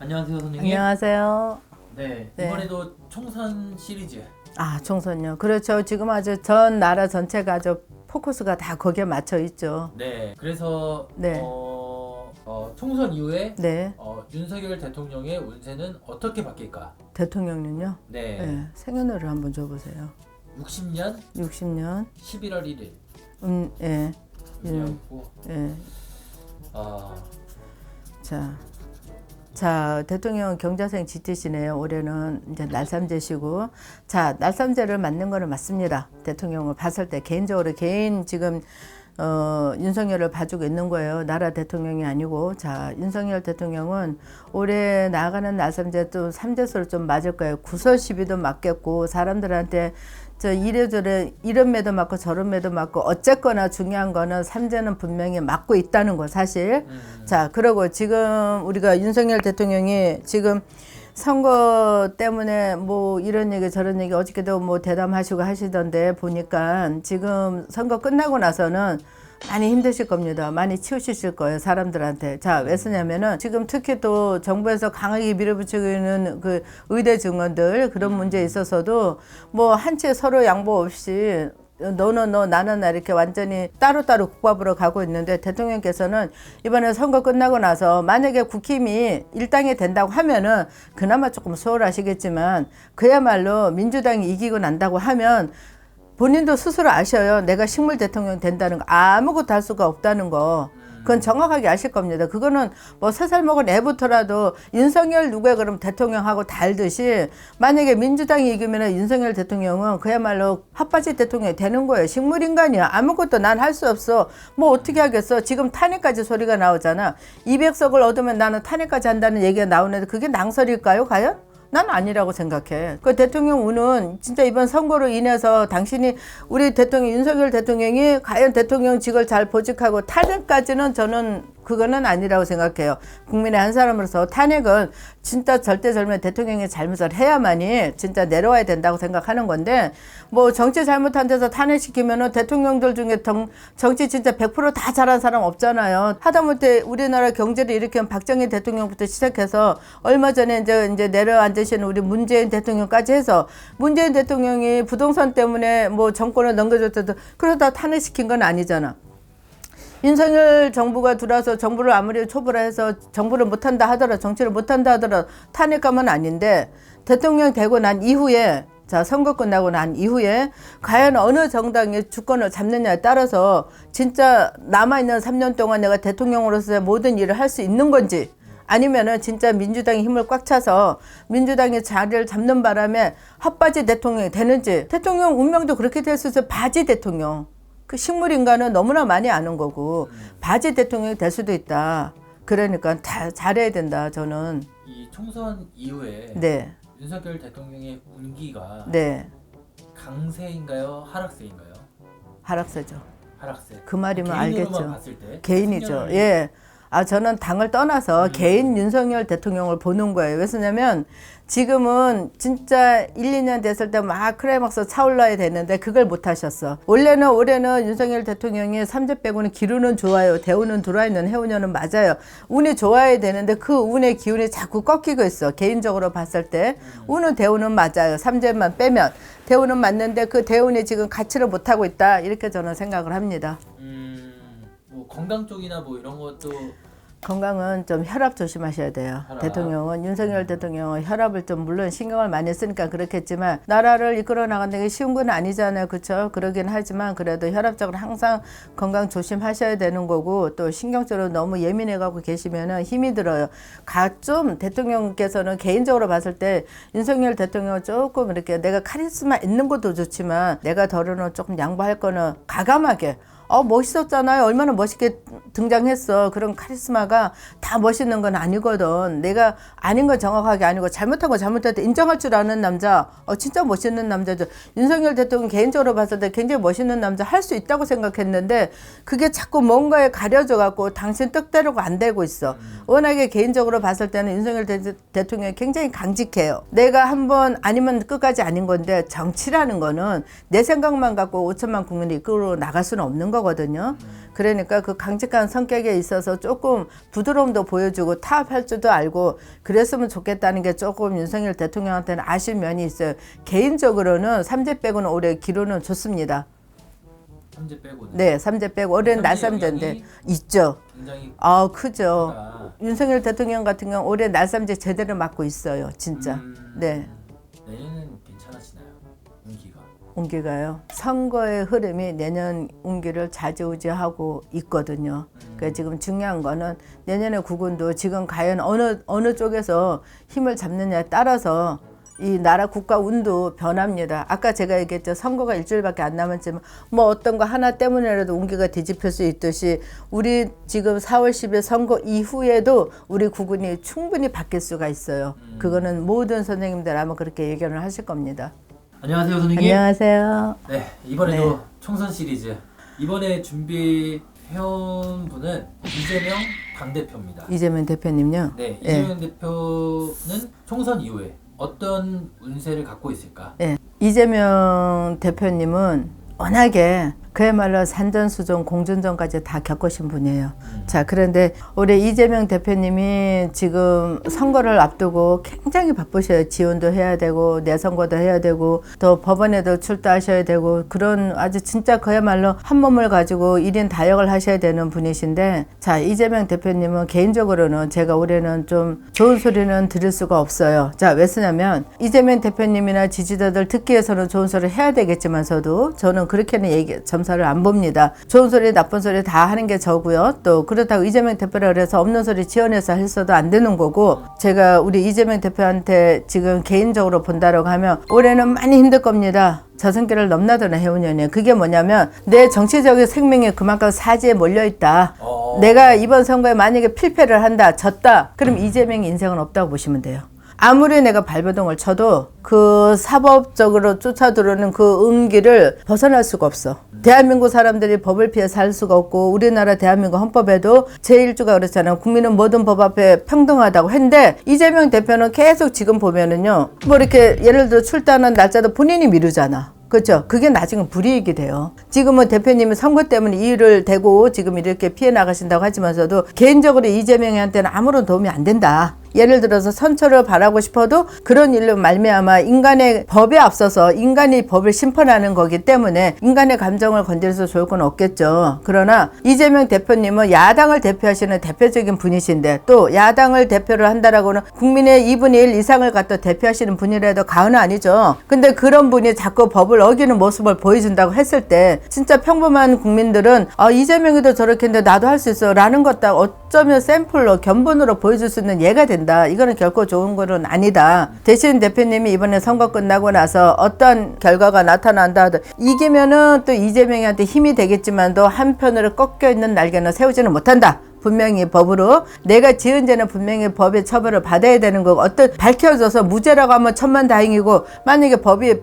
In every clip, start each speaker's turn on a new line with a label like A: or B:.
A: 안녕하세요, 선생님.
B: 안녕하세요.
A: 네,
B: 네.
A: 이번에도 총선 시리즈.
B: 아, 총선요. 그렇죠. 지금 아주 전 나라 전체가 아주 포커스가 다 거기에 맞춰 있죠.
A: 네, 그래서
B: 네.
A: 총선 이후에
B: 네.
A: 윤석열 대통령의 운세는 어떻게 바뀔까?
B: 대통령은요.
A: 네,
B: 네. 생년월일 한번 줘보세요.
A: 60년
B: 60년.
A: 11월 1일.
B: 예.
A: 이었고,
B: 예.
A: 아,
B: 자, 대통령 경자생 짙으시네요. 올해는 이제 날삼재시고. 자, 날삼재를 맞는 거는 맞습니다. 대통령을 봤을 때 개인적으로 지금 윤석열을 봐주고 있는 거예요. 나라 대통령이 아니고. 자, 윤석열 대통령은 올해 나아가는 날삼재 또 삼재수를 좀 맞을 거예요. 구설 시비도 맞겠고 사람들한테 저 이래저래 이런 매도 맞고 저런 매도 맞고 어쨌거나 중요한 거는 삼재는 분명히 맞고 있다는 거 사실. 자, 그리고 지금 우리가 윤석열 대통령이 지금 선거 때문에 뭐 이런 얘기 저런 얘기 어저께도 뭐 대담하시고 하시던데 보니까 지금 선거 끝나고 나서는 많이 힘드실 겁니다. 많이 치우치실 거예요, 사람들한테. 자, 왜 쓰냐면은 지금 특히 또 정부에서 강하게 밀어붙이고 있는 그 의대 증원들 그런 문제에 있어서도 뭐 한 채 서로 양보 없이 너는 너 나는 나 이렇게 완전히 따로따로 국밥으로 가고 있는데 대통령께서는 이번에 선거 끝나고 나서 만약에 국힘이 일당이 된다고 하면은 그나마 조금 수월하시겠지만 그야말로 민주당이 이기고 난다고 하면 본인도 스스로 아셔요. 내가 식물 대통령 된다는 거 아무것도 할 수가 없다는 거. 그건 정확하게 아실 겁니다. 그거는 뭐 3살 먹은 애부터라도 윤석열 누구야 그럼 대통령하고 달듯이 만약에 민주당이 이기면 윤석열 대통령은 그야말로 핫바지 대통령이 되는 거예요. 식물인간이야. 아무것도 난 할 수 없어. 뭐 어떻게 하겠어. 지금 탄핵까지 소리가 나오잖아. 200석을 얻으면 나는 탄핵까지 한다는 얘기가 나오는데 그게 낭설일까요 과연? 난 아니라고 생각해. 그 대통령 운은 진짜 이번 선거로 인해서 당신이 우리 대통령 윤석열 대통령이 과연 대통령직을 잘 보직하고 탄핵까지는 저는 그거는 아니라고 생각해요. 국민의 한 사람으로서 탄핵은 진짜 절대절명 대통령이 잘못을 해야만이 진짜 내려와야 된다고 생각하는 건데 뭐 정치 잘못한 데서 탄핵시키면은 대통령들 중에 정치 진짜 100% 다 잘한 사람 없잖아요. 하다못해 우리나라 경제를 일으킨 박정희 대통령부터 시작해서 얼마 전에 이제 내려앉으신 우리 문재인 대통령까지 해서 문재인 대통령이 부동산 때문에 뭐 정권을 넘겨줬다도 그러다 탄핵시킨 건 아니잖아. 윤석열 정부가 들어와서 정부를 아무리 초벌해서 정부를 못한다 하더라도 정치를 못한다 하더라도 탄핵감은 아닌데 대통령 되고 난 이후에 자 선거 끝나고 난 이후에 과연 어느 정당이 주권을 잡느냐에 따라서 진짜 남아있는 3년 동안 내가 대통령으로서의 모든 일을 할 수 있는 건지 아니면은 진짜 민주당이 힘을 꽉 차서 민주당이 자리를 잡는 바람에 핫바지 대통령이 되는지 대통령 운명도 그렇게 될 수 있어요. 바지 대통령. 그 식물인간은 너무나 많이 아는 거고 바지 대통령이 될 수도 있다. 그러니까 다 잘해야 된다. 저는.
A: 이 총선 이후에
B: 네.
A: 윤석열 대통령의 운기가
B: 네.
A: 강세인가요, 하락세인가요?
B: 하락세죠.
A: 하락세.
B: 그 말이면
A: 개인으로만
B: 알겠죠.
A: 봤을 때
B: 개인이죠.
A: 생년월일.
B: 예. 아, 저는 당을 떠나서 개인 윤석열 대통령을 보는 거예요. 왜 그러냐면 지금은 진짜 1, 2년 됐을 때 막 크라이막스 차올라야 되는데 그걸 못 하셨어. 올해는 윤석열 대통령이 삼재 빼고는 기류는 좋아요. 대우는 들어와있는 해운년은 맞아요. 운이 좋아야 되는데 그 운의 기운이 자꾸 꺾이고 있어. 개인적으로 봤을 때. 운은 대우는 맞아요. 삼재만 빼면. 대우는 맞는데 그 대운이 지금 가치를 못하고 있다. 이렇게 저는 생각을 합니다.
A: 뭐 건강 쪽이나 뭐 이런 것도
B: 건강은 좀 혈압 조심하셔야 돼요.
A: 혈압.
B: 대통령은 윤석열 대통령은 혈압을 좀 물론 신경을 많이 쓰니까 그렇겠지만 나라를 이끌어 나가는 게 쉬운 건 아니잖아요. 그렇죠? 그러긴 하지만 그래도 혈압적으로 항상 건강 조심하셔야 되는 거고 또 신경적으로 너무 예민해 가고 계시면은 힘이 들어요. 좀 대통령께서는 개인적으로 봤을 때 윤석열 대통령은 조금 이렇게 내가 카리스마 있는 것도 좋지만 내가 덜어는 조금 양보할 거는 과감하게 멋있었잖아요. 얼마나 멋있게 등장했어. 그런 카리스마가 다 멋있는 건 아니거든. 내가 아닌 건 정확하게 아니고 잘못한 거 잘못했다 인정할 줄 아는 남자. 진짜 멋있는 남자죠. 윤석열 대통령 개인적으로 봤을 때 굉장히 멋있는 남자 할 수 있다고 생각했는데 그게 자꾸 뭔가에 가려져 갖고 당신 뜻대로가 안 되고 있어. 워낙에 개인적으로 봤을 때는 윤석열 대통령이 굉장히 강직해요. 내가 한번 아니면 끝까지 아닌 건데 정치라는 거는 내 생각만 갖고 5천만 국민이 이끌어 나갈 수는 없는 거거든요. 거거든요. 그러니까 그 강직한 성격에 있어서 조금 부드러움도 보여주고 타협할 줄도 알고 그랬으면 좋겠다는 게 조금 윤석열 대통령한테는 아쉬운 면이 있어요. 개인적으로는 삼재 빼고는 올해 기로는 좋습니다.
A: 삼재 빼고는.
B: 네, 삼재 빼고 올해는 날삼재인데 있죠.
A: 굉장히
B: 크죠.
A: 크다.
B: 윤석열 대통령 같은 경우 올해 날삼재 제대로 맞고 있어요. 진짜. 네.
A: 내년은 괜찮아지나요? 운기가.
B: 운기가요. 선거의 흐름이 내년 운기를 좌지우지하고 있거든요. 그러니까 지금 중요한 거는 내년의 국운도 지금 과연 어느 쪽에서 힘을 잡느냐에 따라서 이 나라 국가 운도 변합니다. 아까 제가 얘기했죠. 선거가 일주일밖에 안 남았지만 뭐 어떤 거 하나 때문에라도 운기가 뒤집힐 수 있듯이 우리 지금 4월 10일 선거 이후에도 우리 국운이 충분히 바뀔 수가 있어요. 그거는 모든 선생님들 아마 그렇게 예견을 하실 겁니다.
A: 안녕하세요, 선생님.
B: 안녕하세요.
A: 네, 이번에도 총선 시리즈. 이번에 준비해온 분은 이재명 당대표입니다.
B: 이재명 대표님요.
A: 네, 이재명 대표는 총선 이후에 어떤 운세를 갖고 있을까?
B: 네, 이재명 대표님은 워낙에 그야말로 산전수전 공전전까지 다 겪으신 분이에요. 자, 그런데 올해 이재명 대표님이 지금 선거를 앞두고 굉장히 바쁘셔요. 지원도 해야 되고 내선거도 해야 되고 또 법원에도 출두하셔야 되고 그런 아주 진짜 그야말로 한 몸을 가지고 1인 다역을 하셔야 되는 분이신데 자, 이재명 대표님은 개인적으로는 제가 올해는 좀 좋은 소리는 들을 수가 없어요. 자, 왜 쓰냐면 이재명 대표님이나 지지자들 듣기 위해서는 좋은 소리를 해야 되겠지만서도 저는 그렇게는 점사를 안 봅니다. 좋은 소리 나쁜 소리 다 하는 게 저고요. 또 그렇다고 이재명 대표라 그래서 없는 소리 지원해서 했어도 안 되는 거고 제가 우리 이재명 대표한테 지금 개인적으로 본다라고 하면 올해는 많이 힘들 겁니다. 저승길을 넘나드는 해운년이에요. 그게 뭐냐면 내 정치적인 생명이 그만큼 사지에 몰려있다. 내가 이번 선거에 만약에 필패를 한다, 졌다. 그럼 이재명의 인생은 없다고 보시면 돼요. 아무리 내가 발버둥을 쳐도 그 사법적으로 쫓아들어오는 그 음기를 벗어날 수가 없어. 대한민국 사람들이 법을 피해 살 수가 없고 우리나라 대한민국 헌법에도 제1조가 그렇잖아요. 국민은 모든 법 앞에 평등하다고 했는데 이재명 대표는 계속 지금 보면은요. 뭐 이렇게 예를 들어 출두하는 날짜도 본인이 미루잖아. 그렇죠. 그게 나중에 불이익이 돼요. 지금은 대표님이 선거 때문에 이유를 대고 지금 이렇게 피해 나가신다고 하지만서도 개인적으로 이재명한테는 아무런 도움이 안 된다. 예를 들어서 선처를 바라고 싶어도 그런 일로 말미암아 인간의 법에 앞서서 인간이 법을 심판하는 거기 때문에 인간의 감정을 건드려서 좋을 건 없겠죠. 그러나 이재명 대표님은 야당을 대표하시는 대표적인 분이신데 또 야당을 대표를 한다라고는 국민의 2분의 1 이상을 갖다 대표하시는 분이라도 가언은 아니죠. 근데 그런 분이 자꾸 법을 어기는 모습을 보여준다고 했을 때 진짜 평범한 국민들은 이재명이도 저렇게 했는데 나도 할 수 있어 라는 것 딱 어쩌면 샘플로 견본으로 보여줄 수 있는 예가 된다. 이거는 결코 좋은 거는 아니다. 대신 대표님이 이번에 선거 끝나고 나서 어떤 결과가 나타난다 하도 이기면은 또 이재명한테 힘이 되겠지만도 한편으로 꺾여 있는 날개는 세우지는 못한다. 분명히 법으로 내가 지은 죄는 분명히 법의 처벌을 받아야 되는 거고 어떤 밝혀져서 무죄라고 하면 천만다행이고 만약에 법의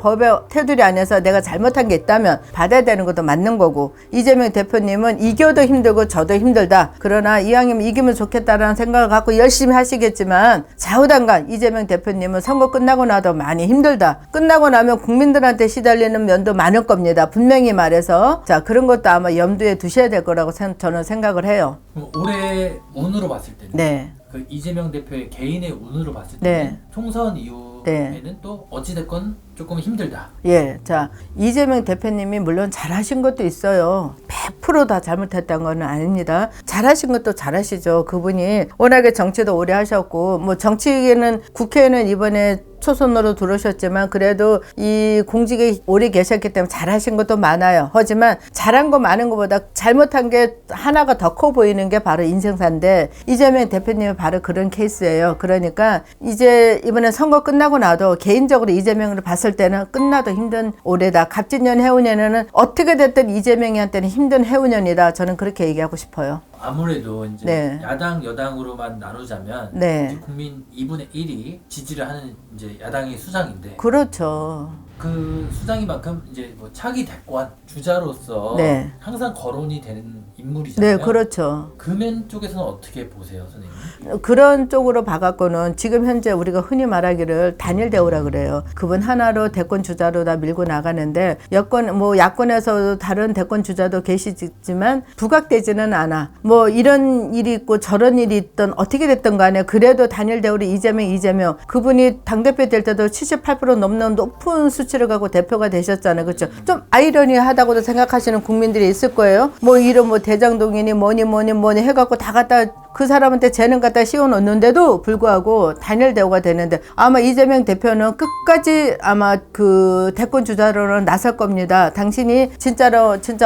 B: 테두리 안에서 내가 잘못한 게 있다면 받아야 되는 것도 맞는 거고 이재명 대표님은 이겨도 힘들고 저도 힘들다. 그러나 이왕이면 이기면 좋겠다라는 생각을 갖고 열심히 하시겠지만 좌우당간 이재명 대표님은 선거 끝나고 나도 많이 힘들다. 끝나고 나면 국민들한테 시달리는 면도 많을 겁니다. 분명히 말해서 자 그런 것도 아마 염두에 두셔야 될 거라고 저는 생각을 해요.
A: 그럼 올해 운으로 봤을 때는
B: 네.
A: 그 이재명 대표의 개인의 운으로 봤을 때는
B: 네.
A: 총선 이후에는 또 어찌됐건 조금 힘들다.
B: 예, 자 이재명 대표님이 물론 잘하신 것도 있어요. 100% 다 잘못했다는 건 아닙니다. 잘하신 것도 잘하시죠. 그분이 워낙에 정치도 오래 하셨고 뭐 정치에는 국회에는 이번에 초선으로 들어오셨지만 그래도 이 공직에 오래 계셨기 때문에 잘하신 것도 많아요. 하지만 잘한 거 많은 것보다 잘못한 게 하나가 더 커 보이는 게 바로 인생사인데 이재명 대표님이 바로 그런 케이스예요. 그러니까 이제 이번에 선거 끝나고 나도 개인적으로 이재명을 봤을 때는 끝나도 힘든 올해다. 갑진년 해운년에는 어떻게 됐든 이재명이한테는 힘든 해운년이다. 저는 그렇게 얘기하고 싶어요.
A: 아무래도 이제
B: 네.
A: 야당 여당으로만 나누자면
B: 네.
A: 이제 국민 2분의 1이 지지를 하는 이제 야당이 수장인데
B: 그렇죠.
A: 그 수장이만큼 이제 뭐 차기 대권 주자로서
B: 네.
A: 항상 거론이 되는 인물이잖아요.
B: 네, 그렇죠.
A: 금연 쪽에서는 어떻게 보세요, 선생님?
B: 그런 쪽으로 봐갖고는 지금 현재 우리가 흔히 말하기를 단일 대우라 그래요. 그분 하나로 대권 주자로 다 밀고 나가는데 여권 뭐 야권에서 다른 대권 주자도 계시지만 부각되지는 않아. 뭐 이런 일이 있고 저런 일이 있던 어떻게 됐던 간에 그래도 단일 대우로 이재명 그분이 당대표 될 때도 78% 넘는 높은 수치를 갖고 대표가 되셨잖아요. 그렇죠? 좀 아이러니하다고도 생각하시는 국민들이 있을 거예요. 뭐 이런 뭐 대장동이니 뭐니 해갖고 다 갖다 그 사람한테 재능 갖다 씌워놓는데도 불구하고 단일 대우가 되는데 아마 이재명 대표는 끝까지 아마 그 대권 주자로는 나설 겁니다. 당신이 진짜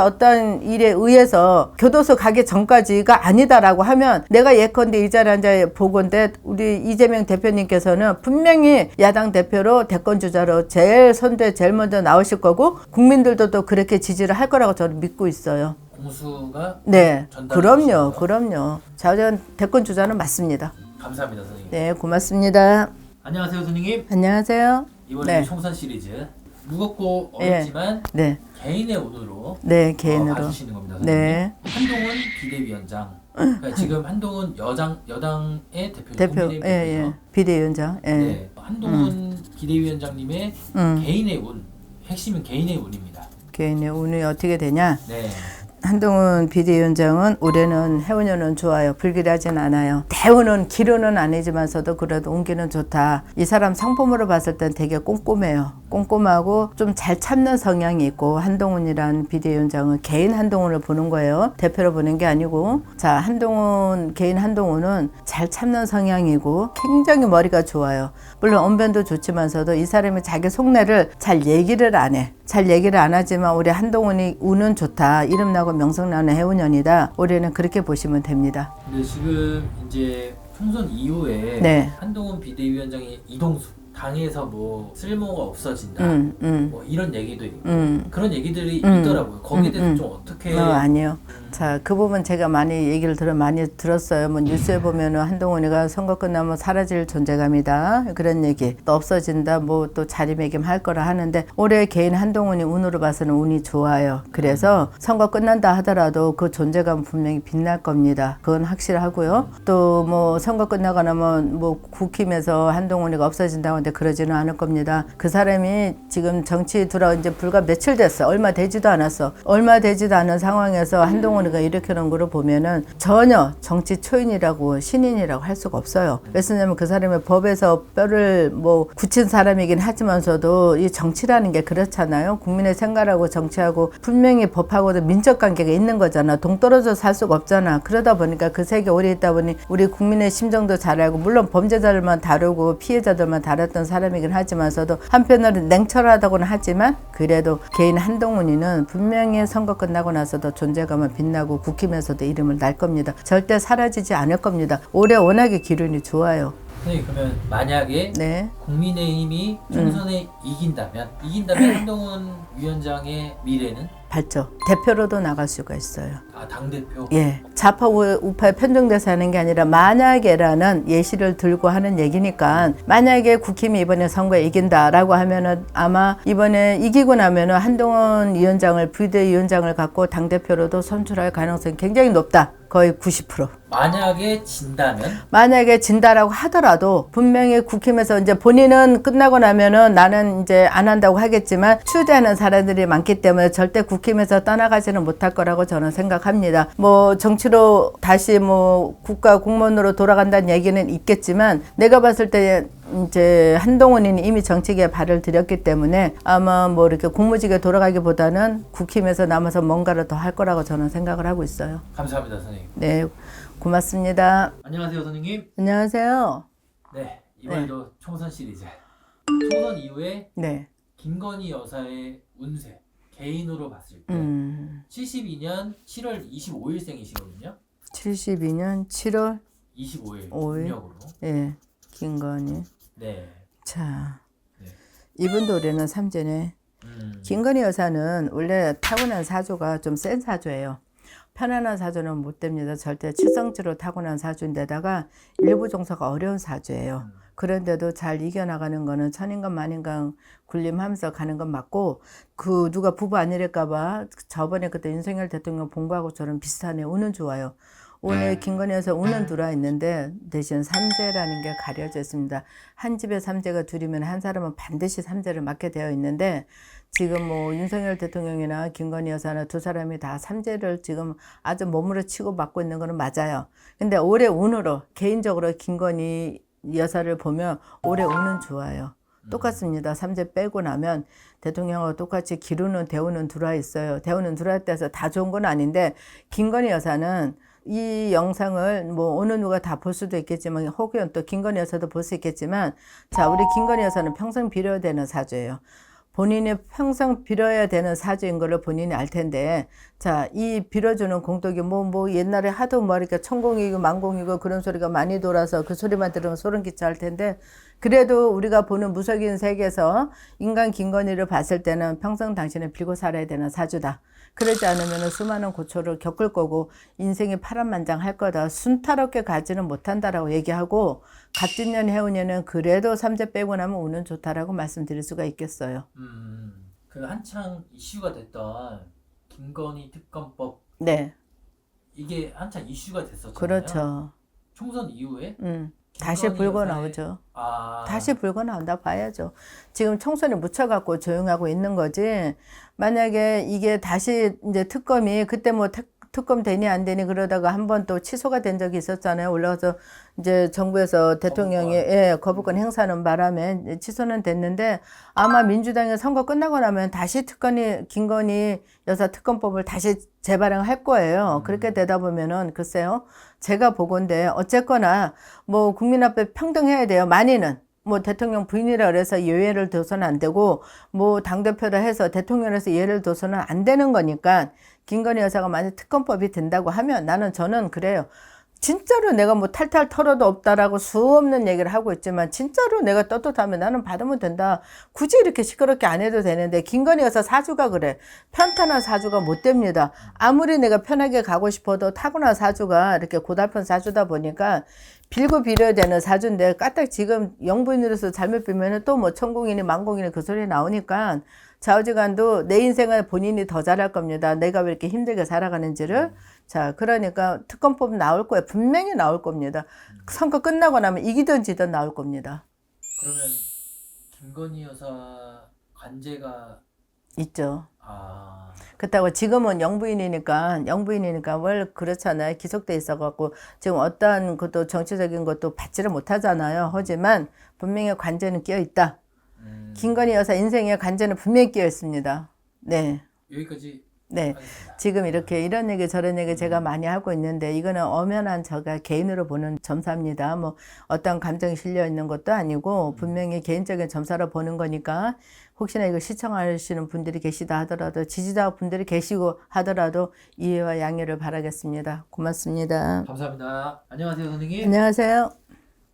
B: 어떤 일에 의해서 교도소 가기 전까지가 아니다라고 하면 내가 예컨대 이 자리에 앉아 보건데 우리 이재명 대표님께서는 분명히 야당 대표로 대권 주자로 제일 먼저 나오실 거고 국민들도 또 그렇게 지지를 할 거라고 저는 믿고 있어요.
A: 공수가
B: 네,
A: 전달되시나요?
B: 그럼요. 자전 대권 주자는 맞습니다.
A: 감사합니다, 선생님.
B: 네, 고맙습니다.
A: 안녕하세요, 선생님.
B: 안녕하세요.
A: 이번에
B: 네.
A: 총선 시리즈 무겁고 어렵지만
B: 네,
A: 개인의 운으로
B: 네, 개인으로.
A: 봐주시는 겁니다, 선생님.
B: 네,
A: 한동훈 비대위원장. 그러니까 지금 한동훈 여당의
B: 대표,
A: 국민의힘
B: 예,
A: 대표죠.
B: 예, 비대위원장. 예.
A: 네, 한동훈 비대위원장님의 개인의 운, 핵심은 개인의 운입니다.
B: 개인의 운이 어떻게 되냐?
A: 네,
B: 한동훈 비대위원장은 올해는 해운년은 좋아요. 불길하진 않아요. 대우는 기로는 아니지만서도 그래도 운기는 좋다. 이 사람 상품으로 봤을 땐 되게 꼼꼼해요. 꼼꼼하고 좀 잘 참는 성향이 있고 한동훈이란 비대위원장은 개인 한동훈을 보는 거예요. 대표로 보는 게 아니고 자 개인 한동훈은 잘 참는 성향이고 굉장히 머리가 좋아요. 물론 언변도 좋지만서도 이 사람이 자기 속내를 잘 얘기를 안 해. 잘 얘기를 안 하지만 우리 한동훈이 운은 좋다. 이름 나고 명성 나는 해운년이다. 올해는 그렇게 보시면 됩니다.
A: 근데 지금 이제 총선 이후에
B: 네.
A: 한동훈 비대위원장이 이동수 당에서 뭐 쓸모가 없어진다. 뭐 이런 얘기도 있고 그런 얘기들이 있더라고요. 거기에 대해서 좀 어떻게?
B: 아니요. 자, 그 부분 제가 많이 들었어요. 뭐 뉴스에 보면은 한동훈이가 선거 끝나면 사라질 존재감이다. 그런 얘기. 또 없어진다. 뭐 또 자리매김할 거라 하는데 올해 개인 한동훈이 운으로 봐서는 운이 좋아요. 그래서 선거 끝난다 하더라도 그 존재감 분명히 빛날 겁니다. 그건 확실하고요. 또 뭐 선거 끝나고 나면 뭐 국힘에서 한동훈이가 없어진다고 하는데 그러지는 않을 겁니다. 그 사람이 지금 정치 들어온 지 불과 며칠 됐어. 얼마 되지도 않았어. 얼마 되지도 않은 상황에서 한동훈이가 이렇게 하는 거를 보면은 전혀 정치 초인이라고 신인이라고 할 수가 없어요. 왜냐면 그 사람이 법에서 뼈를 뭐 굳힌 사람이긴 하지만서도 이 정치라는 게 그렇잖아요. 국민의 생각하고 정치하고 분명히 법하고도 민적 관계가 있는 거잖아. 동떨어져 살 수가 없잖아. 그러다 보니까 그 세계 오래 있다 보니 우리 국민의 심정도 잘 알고 물론 범죄자들만 다루고 피해자들만 다뤘던 사람이긴 하지만서도 한편으로는 냉철하다고는 하지만 그래도 개인 한동훈이는 분명히 선거 끝나고 나서도 존재감은 빛나고 국힘에서도 이름을 날 겁니다. 절대 사라지지 않을 겁니다. 올해 워낙에 기운이 좋아요.
A: 선생님 그러면 만약에
B: 네.
A: 국민의힘이 총선에 이긴다면 한동훈 위원장의 미래는?
B: 밝죠. 대표로도 나갈 수가 있어요.
A: 아, 당대표?
B: 예. 좌파 우파에 편중돼서 하는 게 아니라 만약에라는 예시를 들고 하는 얘기니까 만약에 국힘이 이번에 선거에 이긴다라고 하면은 아마 이번에 이기고 나면은 한동훈 위원장을 비대위원장을 갖고 당대표로도 선출할 가능성이 굉장히 높다. 거의 90%.
A: 만약에
B: 진다라고 하더라도 분명히 국힘에서 이제 본인은 끝나고 나면은 나는 이제 안 한다고 하겠지만 추대하는 사람들이 많기 때문에 절대 국힘에서 떠나가지는 못할 거라고 저는 생각합니다. 뭐 정치로 다시 뭐 국가 공무원으로 돌아간다는 얘기는 있겠지만 내가 봤을 때 이제 한동훈이 이미 정치계에 발을 들였기 때문에 아마 뭐 이렇게 공무직에 돌아가기보다는 국힘에서 남아서 뭔가를 더 할 거라고 저는 생각을 하고 있어요.
A: 감사합니다, 선생님.
B: 네, 고맙습니다.
A: 안녕하세요, 선생님.
B: 안녕하세요.
A: 네, 이번에도 총선 시리즈. 총선 이후에
B: 네.
A: 김건희 여사의 운세 개인으로 봤을 때 72년 7월 25일생이시거든요.
B: 72년 7월
A: 25일
B: 5일.
A: 음력으로.
B: 예, 김건희.
A: 네.
B: 자,
A: 네.
B: 이분도 올해는 삼재네. 김건희 여사는 원래 타고난 사주가 좀 센 사주예요. 편안한 사주는 못 됩니다. 절대 칠성지로 타고난 사주인데다가 일부 종사가 어려운 사주예요. 그런데도 잘 이겨나가는 거는 천인간 만인간 군림하면서 가는 건 맞고, 그 누가 부부 아니랄까봐 저번에 그때 윤석열 대통령 본 거하고 저랑 비슷하네. 운은 좋아요. 오늘 김건희에서 운은 들어와 있는데 대신 삼재라는 게 가려져 있습니다. 한 집에 삼재가 둘이면 한 사람은 반드시 삼재를 맡게 되어 있는데, 지금 뭐 윤석열 대통령이나 김건희 여사나 두 사람이 다 삼재를 지금 아주 몸으로 치고 맡고 있는 거는 맞아요. 근데 올해 운으로 개인적으로 김건희 여사를 보면 올해 운은 좋아요. 똑같습니다. 삼재 빼고 나면 대통령하고 똑같이 기루는 대우는 들어와 있어요. 대우는 들어와 있다서 다 좋은 건 아닌데, 김건희 여사는 이 영상을 뭐 어느 누가 다 볼 수도 있겠지만, 혹은 또 김건희 여사도 볼 수 있겠지만, 자, 우리 김건희 여사는 평생 빌어야 되는 사주예요. 본인이 평생 빌어야 되는 사주인 거를 본인이 알 텐데, 자, 이 빌어주는 공덕이 뭐 옛날에 하도 뭐 이렇게 천공이고 만공이고 그런 소리가 많이 돌아서 그 소리만 들으면 소름 끼쳐 할 텐데, 그래도 우리가 보는 무속인 세계에서 인간 김건희를 봤을 때는 평생 당신은 빌고 살아야 되는 사주다. 그러지 않으면 수많은 고초를 겪을 거고 인생이 파란만장할 거다. 순탄하게 가지는 못한다라고 얘기하고, 갑진년 해운년은 그래도 삼재 빼고 나면 운은 좋다라고 말씀드릴 수가 있겠어요.
A: 그 한창 이슈가 됐던 김건희 특검법,
B: 네,
A: 이게 한창 이슈가 됐었잖아요.
B: 그렇죠.
A: 총선 이후에
B: 다시
A: 김건희
B: 불고
A: 여사의-
B: 나오죠.
A: 아,
B: 다시 불고 나온다 봐야죠. 지금 총선에 묻혀갖고 조용하고 있는 거지. 만약에 이게 다시 이제 특검이 그때 뭐 특검 되니 안 되니 그러다가 한번 또 취소가 된 적이 있었잖아요. 올라가서 이제 정부에서 대통령이 거부권 행사하는 바람에 취소는 됐는데, 아마 민주당의 선거 끝나고 나면 다시 김건희 여사 특검법을 다시 재발행할 거예요. 그렇게 되다 보면은 글쎄요. 제가 보건데 어쨌거나 뭐 국민 앞에 평등해야 돼요. 많이는. 뭐 대통령 부인이라 그래서 예외를 둬서는 안 되고, 뭐 당대표라 해서 대통령에서 예를 둬서는 안 되는 거니까, 김건희 여사가 만약 특검법이 된다고 하면 저는 그래요. 진짜로 내가 뭐 탈탈 털어도 없다라고 수없는 얘기를 하고 있지만, 진짜로 내가 떳떳하면 나는 받으면 된다. 굳이 이렇게 시끄럽게 안 해도 되는데, 김건희 여사 사주가 그래. 편탄한 사주가 못 됩니다. 아무리 내가 편하게 가고 싶어도 타고난 사주가 이렇게 고달픈 사주다 보니까 빌고 빌어야 되는 사주인데, 까딱 지금 영부인으로서 잘못 빌면 또 뭐 천공이니 만공이니 그 소리 나오니까 좌우지간도 내 인생을 본인이 더 잘할 겁니다. 내가 왜 이렇게 힘들게 살아가는지를. 자, 그러니까 특검법 나올 거예요. 분명히 나올 겁니다. 선거 끝나고 나면 이기든 지든 나올 겁니다.
A: 그러면 김건희 여사 관제가
B: 있죠.
A: 아,
B: 그렇다고 지금은 영부인이니까 뭘 그렇잖아요. 기속돼 있어갖고 지금 어떠한 것도 정치적인 것도 받지를 못하잖아요. 하지만 분명히 관제는 끼어 있다. 김건희 여사 인생에 관제는 분명히 끼어 있습니다. 네.
A: 여기까지
B: 네.
A: 하겠습니다.
B: 지금 이렇게 이런 얘기 저런 얘기 제가 많이 하고 있는데, 이거는 엄연한 제가 개인으로 보는 점사입니다. 뭐 어떤 감정이 실려 있는 것도 아니고 분명히 개인적인 점사로 보는 거니까, 혹시나 이거 시청하시는 분들이 계시다 하더라도, 지지자 분들이 계시고 하더라도 이해와 양해를 바라겠습니다. 고맙습니다.
A: 감사합니다. 안녕하세요, 선생님.
B: 안녕하세요.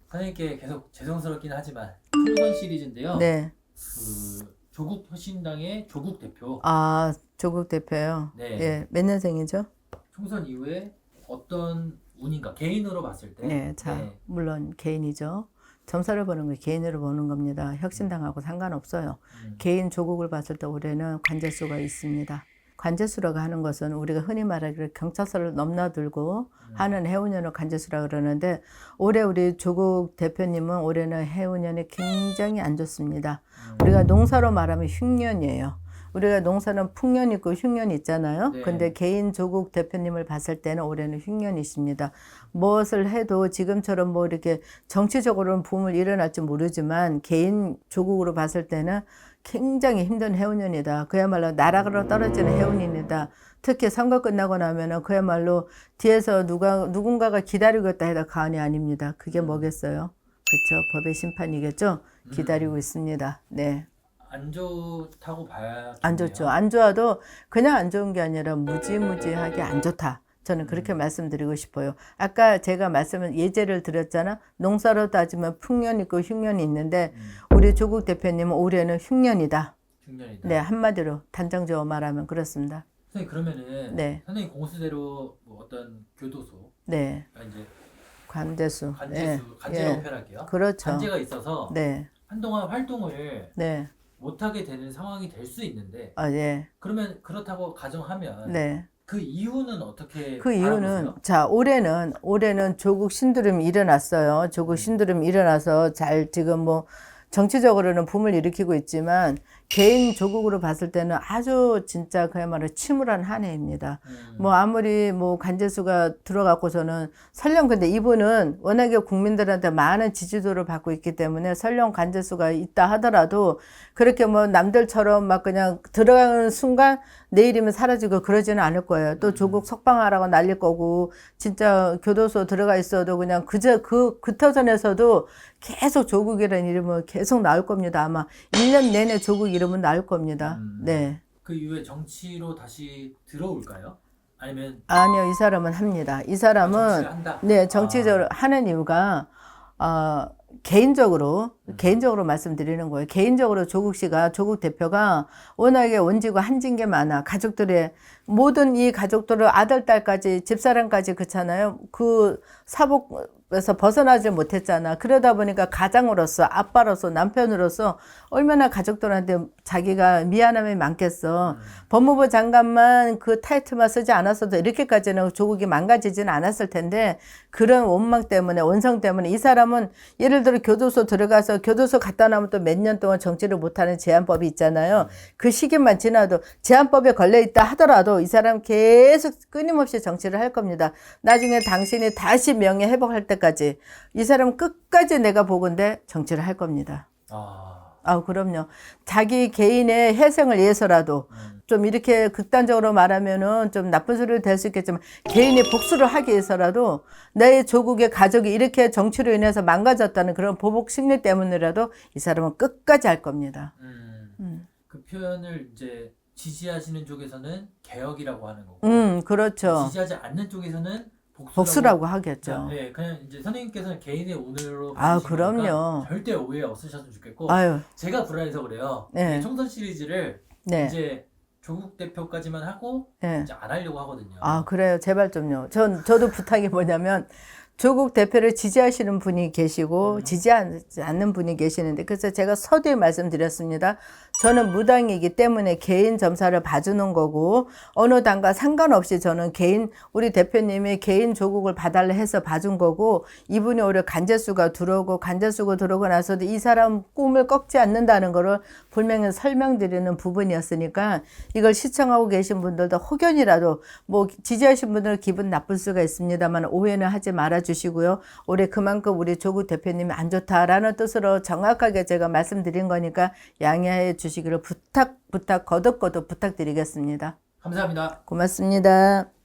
A: 선생님께 계속 죄송스럽긴 하지만 총선 시리즈인데요.
B: 네.
A: 그 조국 혁신당의 조국 대표.
B: 아, 조국 대표요.
A: 네.
B: 예, 몇 년생이죠?
A: 총선 이후에 어떤 운인가 개인으로 봤을 때.
B: 네, 자, 물론 개인이죠. 점사를 보는 게 개인으로 보는 겁니다. 혁신당하고 상관없어요. 개인 조국을 봤을 때 올해는 관제수가 있습니다. 관제수라고 하는 것은 우리가 흔히 말하기를 경찰서를 넘나들고 하는 해운년을 관제수라 그러는데, 올해 우리 조국 대표님은 올해는 해운년이 굉장히 안 좋습니다. 우리가 농사로 말하면 흉년이에요. 우리가 농사는 풍년 있고 흉년 있잖아요.
A: 네.
B: 근데 개인 조국 대표님을 봤을 때는 올해는 흉년이십니다. 무엇을 해도 지금처럼 뭐 이렇게 정치적으로는 붐을 일어날지 모르지만, 개인 조국으로 봤을 때는 굉장히 힘든 해운년이다. 그야말로 나락으로 떨어지는 해운년이다. 특히 선거 끝나고 나면은 그야말로 뒤에서 누군가가 기다리고 있다 해도 과언이 아닙니다. 그게 뭐겠어요? 그렇죠. 법의 심판이겠죠. 기다리고 있습니다. 네.
A: 안 좋다고 봐야.
B: 안 좋죠. 안 좋아도 그냥 안 좋은 게 아니라 무지무지하게 안 좋다. 저는 그렇게 말씀드리고 싶어요. 아까 제가 예제를 드렸잖아. 농사로 따지면 풍년 있고 흉년이 있는데, 우리 조국 대표님은 올해는 흉년이다.
A: 흉년이다.
B: 네, 한마디로 단정지어 말하면 그렇습니다.
A: 선생님 그러면은
B: 네.
A: 선생님 공수대로 뭐 어떤 교도소,
B: 네.
A: 이제
B: 관제수.
A: 관제라고
B: 예.
A: 표현할게요.
B: 그렇죠.
A: 관제가 있어서
B: 네.
A: 한동안 활동을
B: 네.
A: 못하게 되는 상황이 될 수 있는데
B: 아, 예.
A: 그러면 그렇다고 가정하면
B: 네.
A: 그 이유는 어떻게
B: 그 이유는
A: 바라보세요?
B: 자 올해는 조국 신두름이 일어났어요. 조국 신두름이 일어나서 잘 지금 뭐 정치적으로는 붐을 일으키고 있지만 개인 조국으로 봤을 때는 아주 진짜 그야말로 침울한 한 해입니다. 뭐 아무리 뭐 간제수가 들어갔고서는 설령 근데 이분은 워낙에 국민들한테 많은 지지도를 받고 있기 때문에 설령 간제수가 있다 하더라도 그렇게 뭐 남들처럼 막 그냥 들어가는 순간 내일이면 사라지고 그러지는 않을 거예요. 또 조국 석방하라고 날릴 거고 진짜 교도소 들어가 있어도 그냥 그 터전에서도 계속 조국이라는 이름은 계속 나올 겁니다. 아마 1년 내내 조국 이름은 나올 겁니다. 네.
A: 그 이후에 정치로 다시 들어올까요? 아니면
B: 아니요, 이 사람은 합니다. 이 사람은
A: 정치를 한다?
B: 네, 정치적으로 하는 이유가 개인적으로 말씀드리는 거예요. 개인적으로 조국 대표가 워낙에 원지고 한진 게 많아. 가족들의 모든 이 가족들을 아들, 딸까지 집사람까지 그렇잖아요. 그 사복에서 벗어나지 못했잖아. 그러다 보니까 가장으로서 아빠로서 남편으로서 얼마나 가족들한테 자기가 미안함이 많겠어. 법무부 장관만 그 타이틀만 쓰지 않았어도 이렇게까지는 조국이 망가지지는 않았을 텐데 그런 원망 때문에 원성 때문에 이 사람은 예를 들어 교도소 들어가서 교도소 갔다 나면 또 몇 년 동안 정치를 못하는 제한법이 있잖아요. 그 시기만 지나도 제한법에 걸려있다 하더라도 이 사람 계속 끊임없이 정치를 할 겁니다. 나중에 당신이 다시 명예 회복할 때까지 이 사람 끝까지 내가 보건대 정치를 할 겁니다. 그럼요. 자기 개인의 회생을 위해서라도 좀 이렇게 극단적으로 말하면은 좀 나쁜 소리를 될 수 있겠지만 개인의 복수를 하기 위해서라도 내 조국의 가족이 이렇게 정치로 인해서 망가졌다는 그런 보복 심리 때문이라도 이 사람은 끝까지 할 겁니다.
A: 그 표현을 이제 지지하시는 쪽에서는 개혁이라고 하는 거고,
B: 그렇죠.
A: 지지하지 않는 쪽에서는
B: 복수라고 하겠죠.
A: 네, 그냥 이제 선생님께서는 개인의 오늘로
B: 그럼요.
A: 절대 오해 없으셨으면 좋겠고,
B: 아유.
A: 제가 불안해서 그래요.
B: 네.
A: 이 총선 시리즈를
B: 네.
A: 이제 조국 대표까지만 하고
B: 네.
A: 이제 안 하려고 하거든요.
B: 그래요. 제발 좀요. 저도 부탁이 뭐냐면 조국 대표를 지지하시는 분이 계시고 지지하지 않는 분이 계시는데 그래서 제가 서두에 말씀드렸습니다. 저는 무당이기 때문에 개인 점사를 봐주는 거고 어느 당과 상관없이 저는 우리 대표님이 개인 조국을 봐달라 해서 봐준 거고 이분이 오히려 간제수가 들어오고 나서도 이 사람 꿈을 꺾지 않는다는 거를 분명히 설명드리는 부분이었으니까 이걸 시청하고 계신 분들도 혹연이라도 뭐 지지하신 분들은 기분 나쁠 수가 있습니다만 오해는 하지 말아주시고요. 올해 그만큼 우리 조국 대표님이 안 좋다라는 뜻으로 정확하게 제가 말씀드린 거니까 양해해 주시기를 거듭 부탁드리겠습니다.
A: 감사합니다.
B: 고맙습니다.